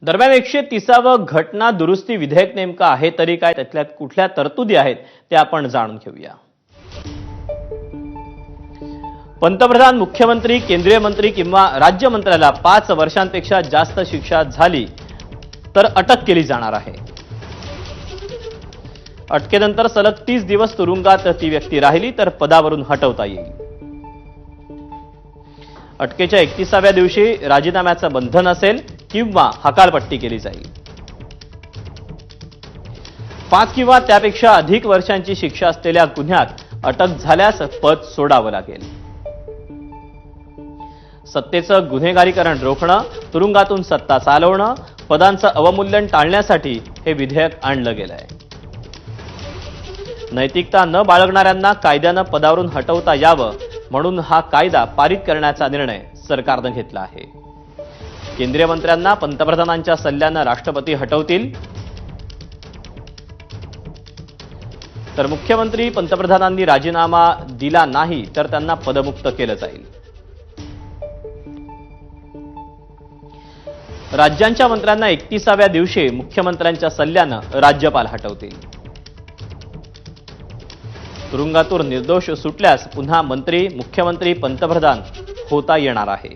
दरम्यान 130वे घटना दुरुस्ती विधेयक नेमकं आहे तरी काय, त्यातल्या कुठल्या तरतुदी आहेत ते आपण जाणून घेऊया। पंतप्रधान, मुख्यमंत्री, केंद्रीय मंत्री किंवा राज्यमंत्र्याला 5 वर्षांपेक्षा जास्त शिक्षा झाली तर अटक केली जाणार आहे। अटकेनंतर सलग 30 दिवस तुरुंगात ती व्यक्ती राहिली तर पदावरून हटवता येईल। अटकेच्या 31व्या दिवशी राजीनाम्याचं बंधन असेल किंवा हकालपट्टी केली जाईल। 5 किंवा त्यापेक्षा अधिक वर्षांची शिक्षा असलेल्या गुन्ह्यात अटक झाल्यास पद सोडावं लागेल। सत्तेचं गुन्हेगारीकरण रोखणं, तुरुंगातून सत्ता चालवणं, पदांचं अवमूल्यन टाळण्यासाठी हे विधेयक आणलं गेलंय। नैतिकता न बाळगणाऱ्यांना कायद्यानं पदावरून हटवता यावं म्हणून हा कायदा पारित करण्याचा निर्णय सरकारनं घेतला आहे। केंद्रीय मंत्र्यांना पंतप्रधानांच्या सल्ल्यानं राष्ट्रपती हटवतील, तर मुख्यमंत्री पंतप्रधानांनी राजीनामा दिला नाही तर त्यांना पदमुक्त केलं जाईल। राज्यांच्या मंत्र्यांना 31व्या दिवशी मुख्यमंत्र्यांच्या सल्ल्यानं राज्यपाल हटवतील। तुरुंगातून निर्दोष सुटल्यास पुन्हा मंत्री, मुख्यमंत्री, पंतप्रधान होता येणार आहे।